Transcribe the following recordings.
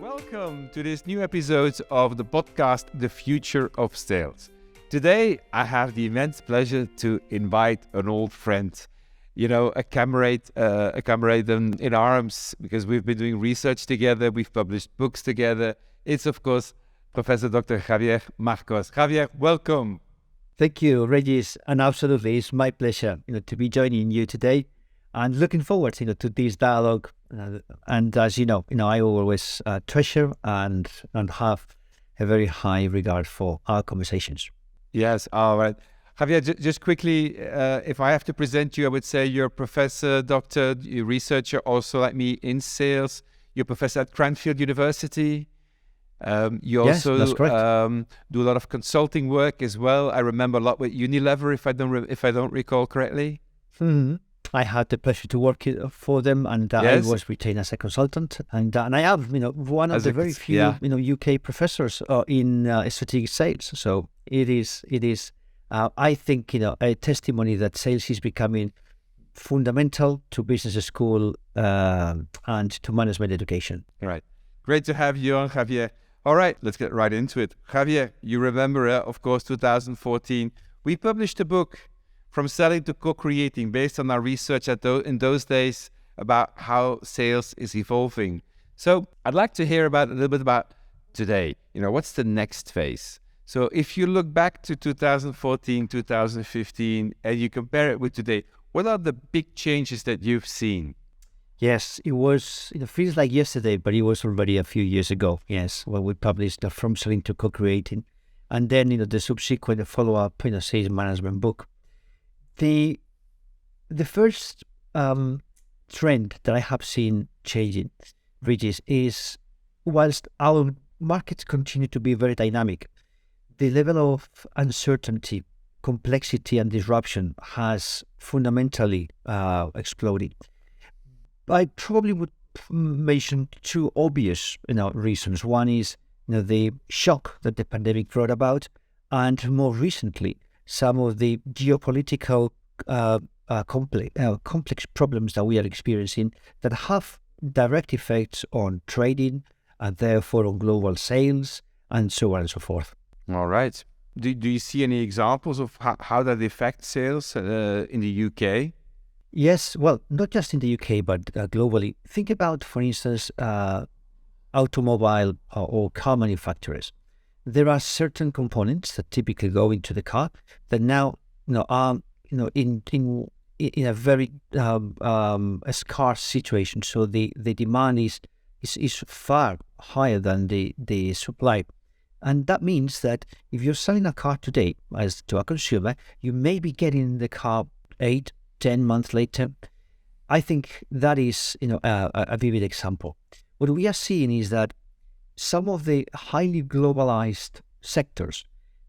Welcome to this new episode of the podcast, The Future of Sales. Today, I have the immense pleasure to invite an old friend, a comrade in arms, because we've been doing research together, we've published books together. It's, of course, Professor Dr. Javier Marcos. Javier, welcome. Thank you, Régis, and absolutely, it's my pleasure, to be joining you today, and looking forward, to this dialogue. And as you know, I always treasure and have a very high regard for our conversations. Yes, all right. Javier, just quickly, if I have to present you, I would say you're a professor, doctor, you're a researcher, also like me in sales. You're a professor at Cranfield University. Yes, that's correct. Do a lot of consulting work as well. I remember a lot with Unilever, if I don't recall correctly. Mm-hmm. I had the pleasure to work for them, and Yes. I was retained as a consultant. And I have, one of the very few, UK professors in strategic sales. So it is. I think, a testimony that sales is becoming fundamental to business school and to management education. All right. Great to have you on, Javier. All right, let's get right into it. Javier, you remember, of course, 2014, we published a book, From Selling to Co-Creating, based on our research in those days about how sales is evolving. So I'd like to hear a little bit about today. What's the next phase? So if you look back to 2014, 2015, and you compare it with today, what are the big changes that you've seen? Yes, it was, it feels like yesterday, but it was already a few years ago. Yes, when we published the From Selling to Co-Creating, and then, the subsequent follow-up, sales management book. The first trend that I have seen changing, Régis, is whilst our markets continue to be very dynamic, the level of uncertainty, complexity, and disruption has fundamentally exploded. I probably would mention two obvious, reasons. One is, the shock that the pandemic brought about, and more recently, some of the geopolitical complex problems that we are experiencing that have direct effects on trading and therefore on global sales and so on and so forth. All right. Do you see any examples of how that affects sales in the UK? Yes, well, not just in the UK, but globally. Think about, for instance, automobile or car manufacturers. There are certain components that typically go into the car that now, are, in a very scarce situation. So the demand is far higher than the supply. And that means that if you're selling a car today as to a consumer, you may be getting the car 8-10 months later. I think that is, a vivid example. What we are seeing is that some of the highly globalized sectors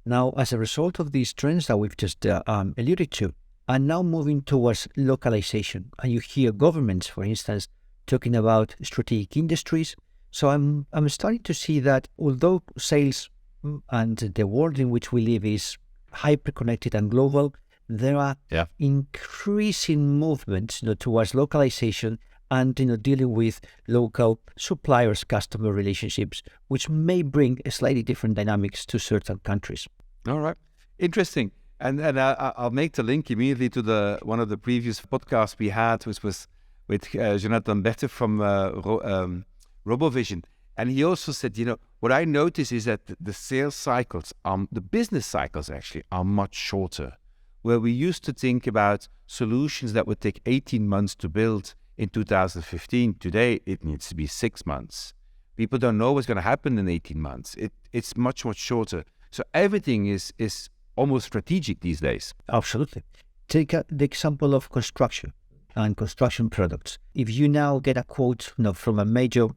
now, as a result of these trends that we've just alluded to, are now moving towards localization. And you hear governments, for instance, talking about strategic industries. So I'm starting to see that although sales and the world in which we live is hyper-connected and global, there are increasing movements towards localization and dealing with local suppliers, customer relationships, which may bring a slightly different dynamics to certain countries. All right, interesting. And I'll make the link immediately to one of the previous podcasts we had, which was with Jonathan Berthe from RoboVision, and he also said, what I notice is that the sales cycles, the business cycles actually are much shorter. Where we used to think about solutions that would take 18 months to build in 2015, today it needs to be 6 months. People don't know what's going to happen in 18 months. It's much, much shorter. So everything is almost strategic these days. Absolutely. Take the example of construction and construction products. If you now get a quote from a major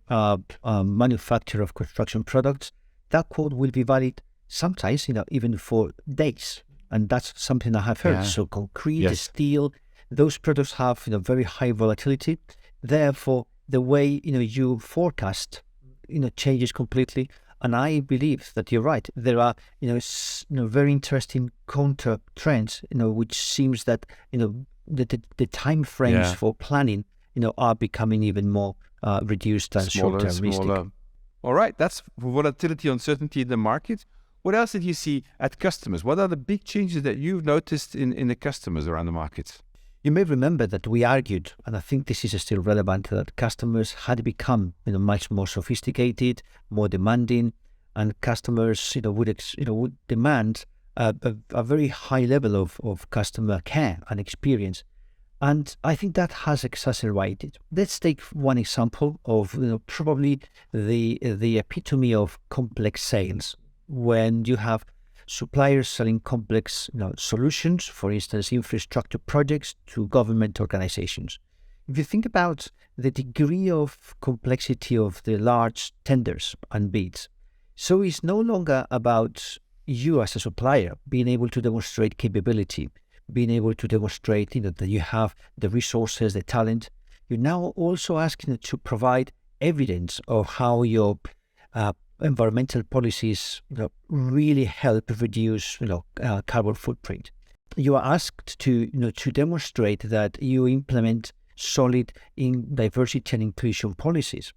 manufacturer of construction products, that quote will be valid sometimes even for days. And that's something I have heard. Yeah. So concrete, steel, those products have very high volatility. Therefore, the way you forecast changes completely. And I believe that you're right. There are very interesting counter trends which seems that the time frames for planning are becoming even more reduced and shorter. All right, that's volatility, uncertainty in the market. What else did you see at customers? What are the big changes that you've noticed in the customers around the market? You may remember that we argued, and I think this is still relevant, that customers had become much more sophisticated, more demanding, and customers would demand a very high level of customer care and experience. And I think that has exacerbated. Let's take one example of probably the epitome of complex sales, when you have suppliers selling complex solutions, for instance, infrastructure projects to government organizations. If you think about the degree of complexity of the large tenders and bids, so it's no longer about you as a supplier being able to demonstrate capability, being able to demonstrate that you have the resources, the talent. You're now also asking to provide evidence of how your environmental policies really help reduce carbon footprint. You are asked to demonstrate that you implement solid in diversity and inclusion policies,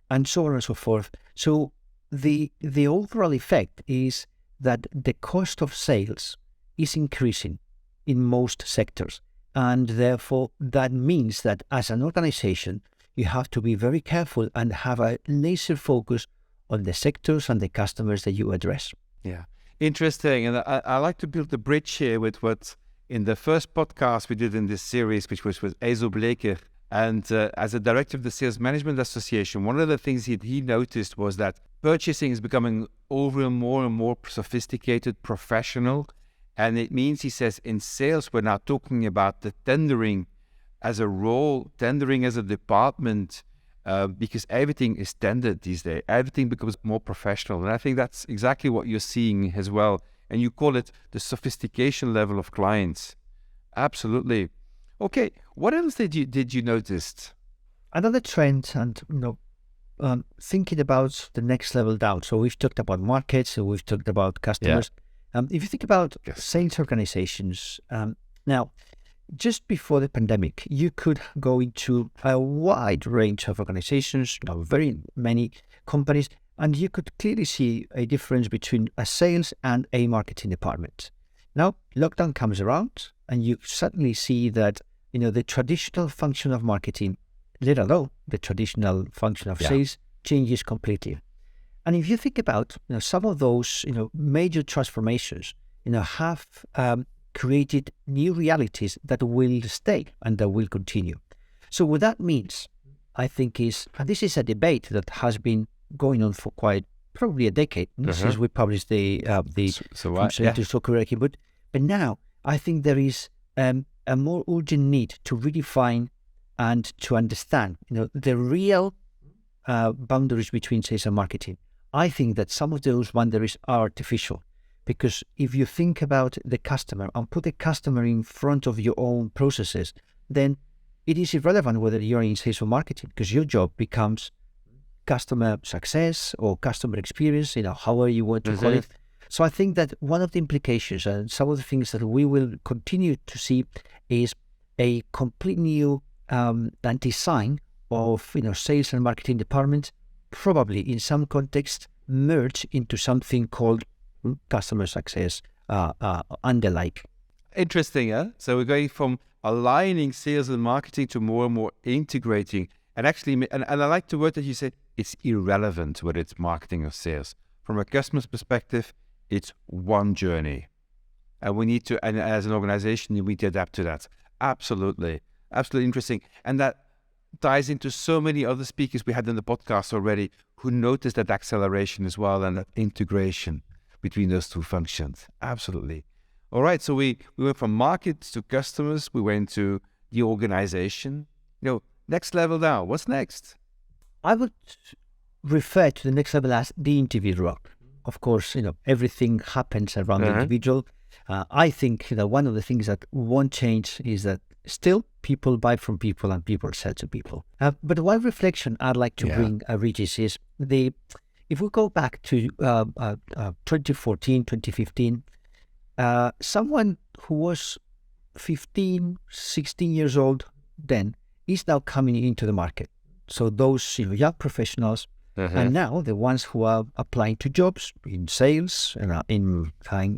and so on and so forth. So the overall effect is that the cost of sales is increasing in most sectors, and therefore that means that as an organization you have to be very careful and have a laser focus on the sectors and the customers that you address. Yeah, interesting. And I like to build the bridge here with what in the first podcast we did in this series, which was with Ezo Bleker. And as a director of the Sales Management Association, one of the things he noticed was that purchasing is becoming and more sophisticated, professional. And it means, he says, in sales, we're now talking about the tendering as a role, tendering as a department, because everything is tendered these days. Everything becomes more professional. And I think that's exactly what you're seeing as well. And you call it the sophistication level of clients. Absolutely. Okay, what else did you notice? Another trend, and thinking about the next level down. So we've talked about markets, so we've talked about customers. Yeah. If you think about sales organizations, now, just before the pandemic, you could go into a wide range of organizations, very many companies, and you could clearly see a difference between a sales and a marketing department. Now, lockdown comes around, and you suddenly see that the traditional function of marketing, let alone the traditional function of sales, changes completely. And if you think about some of those major transformations, have created new realities that will stay and that will continue. So what that means, I think, is, and this is a debate that has been going on for probably a decade since we published the but now I think there is a more urgent need to redefine and to understand the real boundaries between sales and marketing. I think that some of those boundaries are artificial, because if you think about the customer and put the customer in front of your own processes, then it is irrelevant whether you're in sales or marketing, because your job becomes customer success or customer experience, however you want to call it. So I think that one of the implications and some of the things that we will continue to see is a complete new design of sales and marketing departments, probably in some context merge into something called customer success and the like. Interesting, huh? So we're going from aligning sales and marketing to more and more integrating. And actually, and I like the word that you said, it's irrelevant whether it's marketing or sales. From a customer's perspective, it's one journey. And we need to, and as an organization, we need to adapt to that. Absolutely. Absolutely interesting. And that ties into so many other speakers we had in the podcast already who noticed that acceleration as well and that integration between those two functions. Absolutely. All right. So we went from markets to customers. We went to the organization. Next level now. What's next? I would refer to the next level as the individual. Of course, everything happens around the individual. I think one of the things that won't change is that still people buy from people and people sell to people. But one reflection I'd like to bring, Régis, is if we go back to 2014, 2015, someone who was 15, 16 years old then is now coming into the market. So those young professionals And now the ones who are applying to jobs in sales and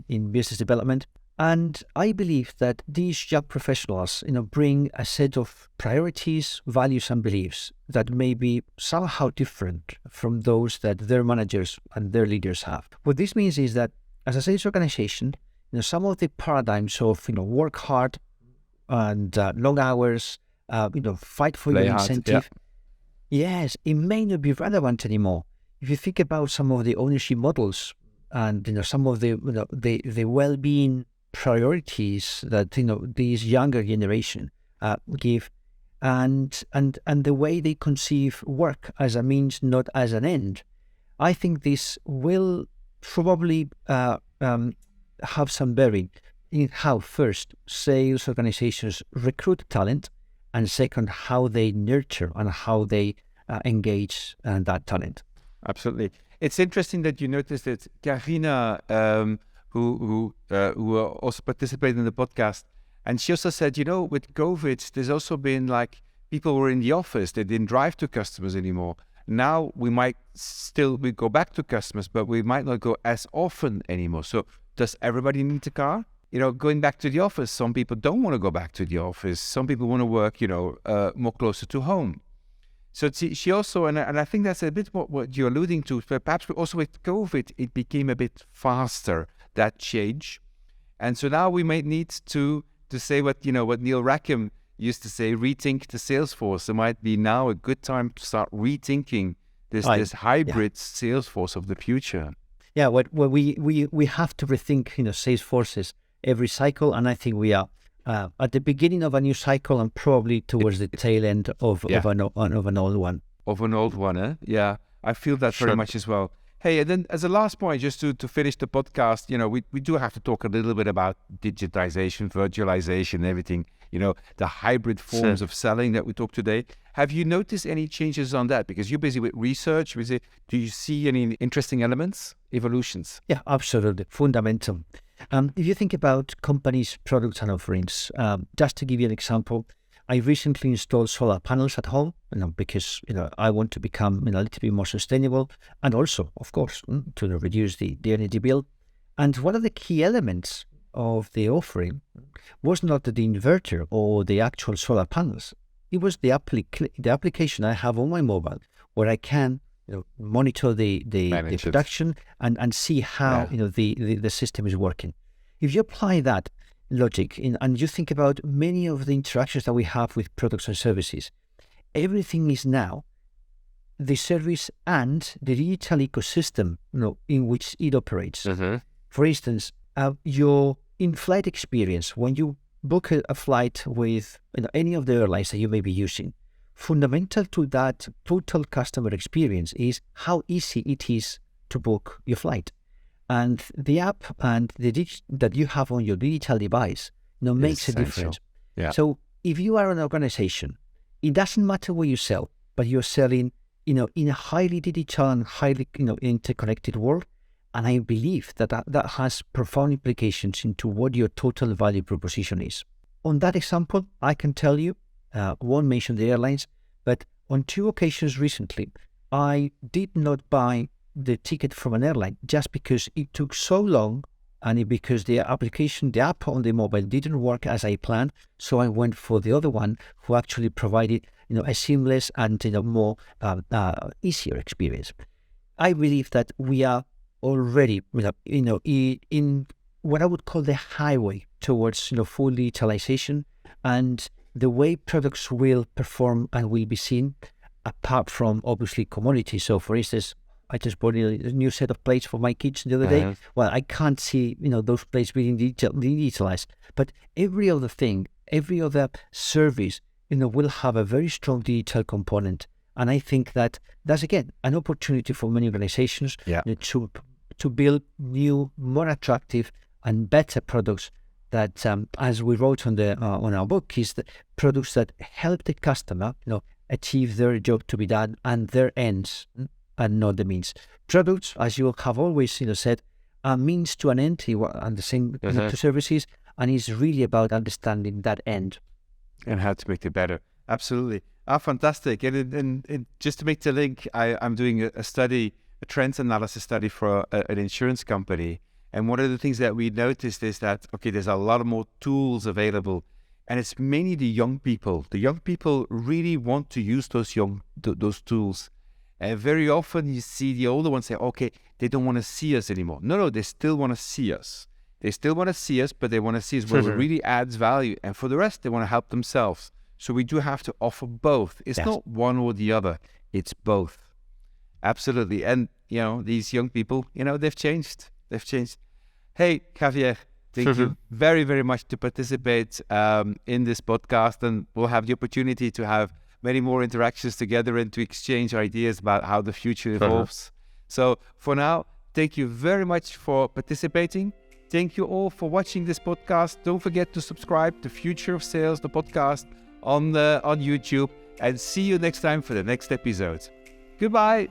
in business development. And I believe that these young professionals, bring a set of priorities, values, and beliefs that may be somehow different from those that their managers and their leaders have. What this means is that as a sales organization, some of the paradigms of, work hard and long hours, fight for Play your hard, incentive. Yes, it may not be relevant anymore. If you think about some of the ownership models and, some of the well-being priorities that, these younger generation give, and the way they conceive work as a means, not as an end, I think this will probably have some bearing in how, first, sales organizations recruit talent, and second, how they nurture and how they engage that talent. Absolutely. It's interesting that you noticed that Carina, who also participated in the podcast, and she also said, with COVID, there's also been like people were in the office, they didn't drive to customers anymore. Now we go back to customers, but we might not go as often anymore. So does everybody need a car? Going back to the office, some people don't want to go back to the office. Some people want to work, more closer to home. So she also, and I think that's a bit what you're alluding to, but perhaps also with COVID, it became a bit faster, that change. And so now we might need to say what Neil Rackham used to say, rethink the sales force. It might be now a good time to start rethinking this hybrid sales force of the future. Yeah, we have to rethink, sales forces every cycle, and I think we are at the beginning of a new cycle and probably towards the tail end of an old one. Of an old one, eh? Yeah, I feel that very much as well. Hey, and then as a last point, just to finish the podcast, we do have to talk a little bit about digitization, virtualization, everything, the hybrid forms of selling that we talked today. Have you noticed any changes on that? Because you're busy with research. Do you see any interesting elements, evolutions? Yeah, absolutely. Fundamental. If you think about companies' products and offerings, just to give you an example, I recently installed solar panels at home, because I want to become a little bit more sustainable, and also, of course, to reduce the energy bill. And one of the key elements of the offering was not the inverter or the actual solar panels. It was the application I have on my mobile, where I can monitor the production and see how the system is working. If you apply that logic and you think about many of the interactions that we have with products and services, everything is now the service and the digital ecosystem in which it operates. For instance, your in-flight experience when you book a flight with any of the airlines that you may be using, fundamental to that total customer experience is how easy it is to book your flight. And the app and that you have on your digital device makes a difference. Yeah. So if you are an organization, it doesn't matter what you sell, but you're selling in a highly digital and highly interconnected world. And I believe that has profound implications into what your total value proposition is. On that example, I can tell you, won't mention the airlines, but on 2 occasions recently, I did not buy the ticket from an airline just because it took so long and because the app on the mobile didn't work as I planned. So I went for the other one who actually provided, a seamless and more easier experience. I believe that we are already, in what I would call the highway towards, full digitalization, and the way products will perform and will be seen, apart from obviously commodities. So, for instance, I just bought a new set of plates for my kids the other day. Well, I can't see, those plates being digitalized, but every other thing, every other service, will have a very strong digital component. And I think that that's, again, an opportunity for many organizations to build new, more attractive and better products that, as we wrote on our book, is the products that help the customer, achieve their job to be done and their ends, and not the means. Products, as you have always said, are means to an end, and the same to services, and it's really about understanding that end. And how to make it better. Absolutely. Fantastic. And just to make the link, I'm doing a study, a trends analysis study for an insurance company. And one of the things that we noticed is that, okay, there's a lot more tools available, and it's mainly the young people. The young people really want to use those tools. And very often you see the older ones say, okay, they don't want to see us anymore. No, they still want to see us. They still want to see us, but they want to see us where it really adds value. And for the rest, they want to help themselves. So we do have to offer both. It's not one or the other. It's both. Absolutely. And, these young people, they've changed. Hey, Javier, thank you very, very much to participate in this podcast. And we'll have the opportunity to have many more interactions together and to exchange ideas about how the future evolves. So for now, thank you very much for participating. Thank you all for watching this podcast. Don't forget to subscribe to Future of Sales, the podcast on YouTube. And see you next time for the next episode. Goodbye.